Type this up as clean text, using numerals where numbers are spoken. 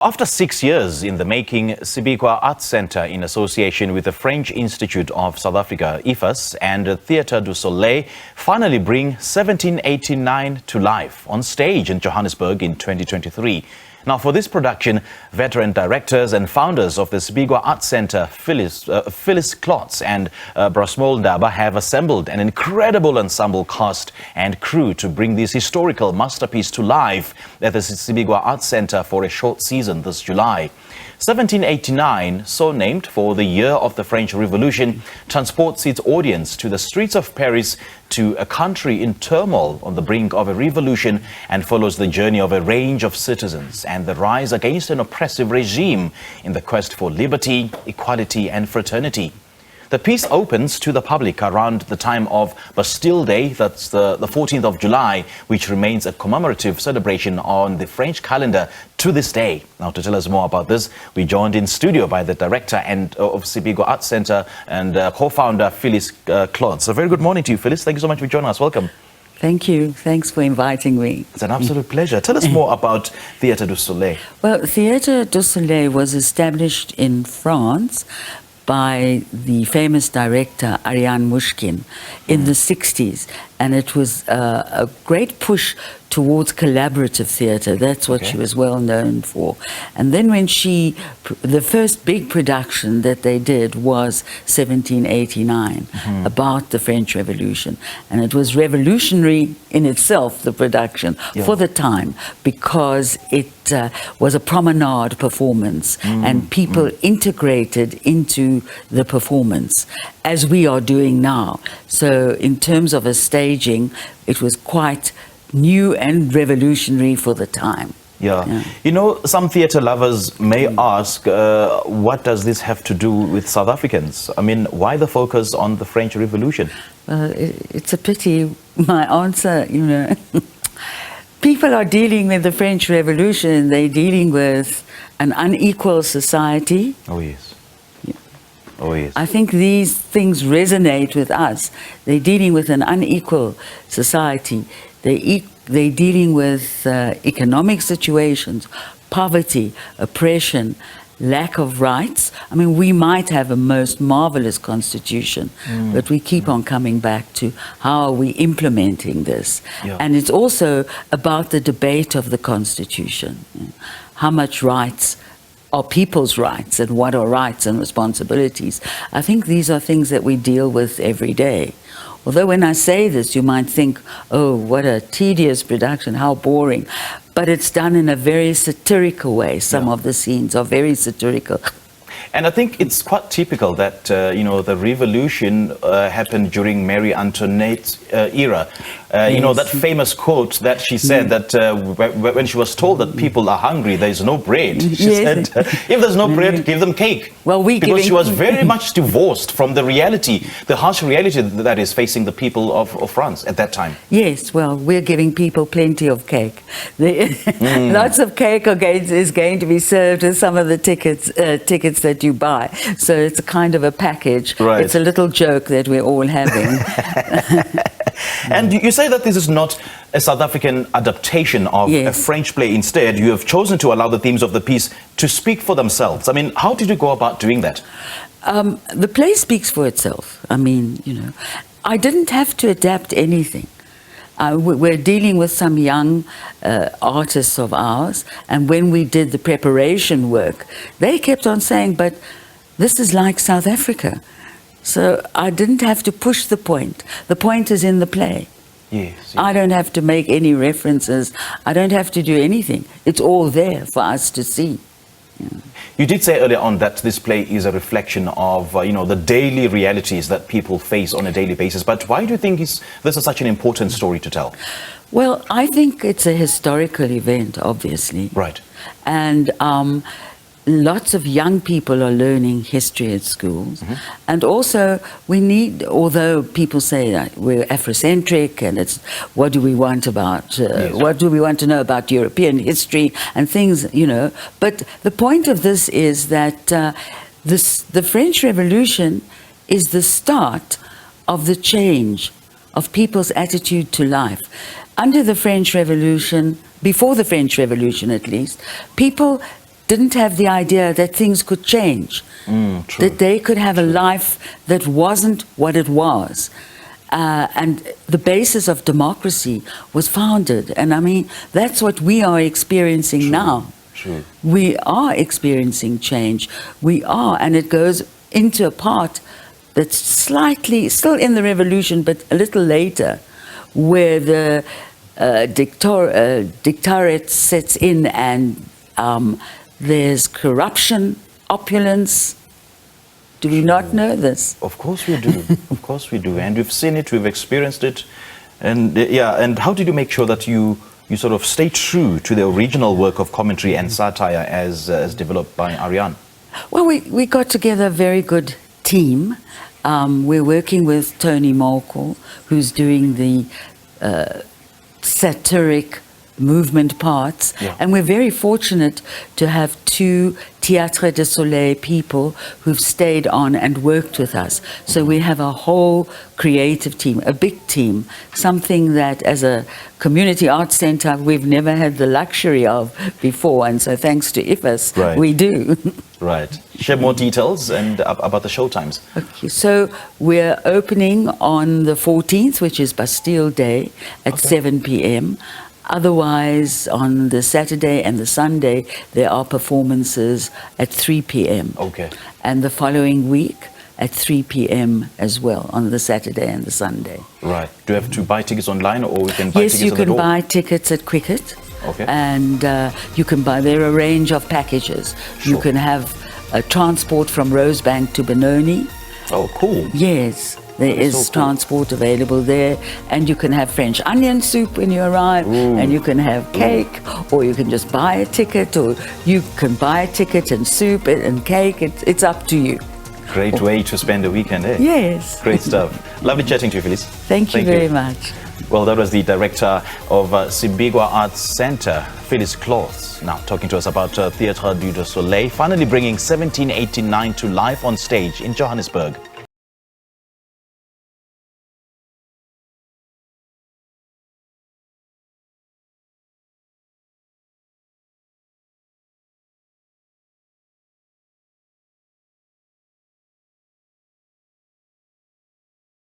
After 6 years in the making, Sibikwa Arts Centre, in association with the French Institute of South Africa, IFAS, and the Théâtre du Soleil, finally bring 1789 to life on stage in Johannesburg in 2023. Now, for this production, veteran directors and founders of the Sibikwa Arts Centre, Phyllis Klotzon and Ndaba, have assembled an incredible ensemble cast and crew to bring this historical masterpiece to life at the Sibikwa Arts Centre for a short season this July. 1789, so named for the year of the French Revolution, transports its audience to the streets of Paris, to a country in turmoil on the brink of a revolution, and follows the journey of a range of citizens and the rise against an oppressive regime in the quest for liberty, equality and fraternity. The piece opens to the public around the time of Bastille Day, that's the 14th of July, which remains a commemorative celebration on the French calendar to this day. Now, to tell us more about this, we joined in studio by the director of Sibikwa Arts Centre and co-founder Phyllis Klotzon. So very good morning to you, Phyllis. Thank you so much for joining us. Welcome. Thank you. Thanks for inviting me. It's an absolute pleasure. Tell us more about Théâtre du Soleil. Well, Théâtre du Soleil was established in France by the famous director Ariane Mushkin in the 60s, and it was a great push towards collaborative theatre. That's what she was well known for. And then when the first big production that they did was 1789, about the French Revolution. And it was revolutionary in itself, the production, for the time, because it was a promenade performance, and people integrated into the performance, as we are doing now. So in terms of a staging, it was quite new and revolutionary for the time. Yeah. You know, some theatre lovers may ask, what does this have to do with South Africans? I mean, why the focus on the French Revolution? Well, it's a pity, my answer, you know. People are dealing with the French Revolution, they're dealing with an unequal society. Oh, yes. Oh, yes. I think these things resonate with us. They're dealing with an unequal society. They're dealing with economic situations, poverty, oppression, lack of rights. I mean, we might have a most marvelous constitution, but we keep on coming back to how are we implementing this. And it's also about the debate of the constitution. How much rights are people's rights, and what are rights and responsibilities? I think these are things that we deal with every day. Although when I say this, you might think, oh, what a tedious production, how boring. But it's done in a very satirical way. Some of the scenes are very satirical. And I think it's quite typical that, you know, the revolution happened during Marie Antoinette's era. You know, that famous quote that she said that when she was told that people are hungry, there's no bread. She said, if there's no bread, give them cake. Well, because she was very much divorced from the reality, the harsh reality that is facing the people of France at that time. Yes, well, we're giving people plenty of cake. Lots of cake is going to be served with some of the tickets that you buy. So it's a kind of a package. Right. It's a little joke that we're all having. And you say that this is not a South African adaptation of a French play. Instead, you have chosen to allow the themes of the piece to speak for themselves. I mean, how did you go about doing that? The play speaks for itself. I mean, you know, I didn't have to adapt anything. We're dealing with some young artists of ours, and when we did the preparation work, they kept on saying, but this is like South Africa. So I didn't have to push the point. The point is in the play. Yes. I don't have to make any references. I don't have to do anything. It's all there for us to see. You did say earlier on that this play is a reflection of, you know, the daily realities that people face on a daily basis. But why do you think this is such an important story to tell? Well, I think it's a historical event, obviously. Right. And lots of young people are learning history at schools. And also we need, although people say that we're Afrocentric and it's what do we want about, what do we want to know about European history and things, you know. But the point of this is that the French Revolution is the start of the change of people's attitude to life. Under the French Revolution, before the French Revolution at least, people didn't have the idea that things could change, that they could have a life that wasn't what it was. And the basis of democracy was founded. And I mean, that's what we are experiencing now. True. We are experiencing change. We are, and it goes into a part that's slightly still in the revolution, but a little later, where the dictatorate sets in, and there's corruption, opulence. Do we not know this? Of course we do. Of course we do. And we've seen it, we've experienced it. And and how did you make sure that you sort of stay true to the original work of commentary and satire as developed by Ariane? Well, we got together a very good team. We're working with Tony Molkel, who's doing the satiric movement parts, and we're very fortunate to have two Théâtre du Soleil people who've stayed on and worked with us. So we have a whole creative team, a big team, something that as a community arts centre we've never had the luxury of before, and so thanks to IFAS we do. Right. Share more details and about the show times. Okay, so we're opening on the 14th, which is Bastille Day, at 7 p.m. Otherwise, on the Saturday and the Sunday, there are performances at 3 p.m. Okay. And the following week at 3 p.m. as well, on the Saturday and the Sunday. Right. Do you have to buy tickets online, or we can buy tickets Yes, you on the can door? buy tickets at Quicket. Okay. And you can buy, there are a range of packages. Sure. You can have a transport from Rosebank to Benoni. Oh, cool. Yes. There is so cool. transport available there, and you can have French onion soup when you arrive, and you can have cake, or you can just buy a ticket, or you can buy a ticket and soup and cake. It's up to you. Great way to spend a weekend, eh? Yes. Great stuff. Lovely chatting to you, Phyllis. Thank you very much. Well, that was the director of Sibikwa Arts Centre, Phyllis Klotzon, now talking to us about Théâtre du Soleil, finally bringing 1789 to life on stage in Johannesburg.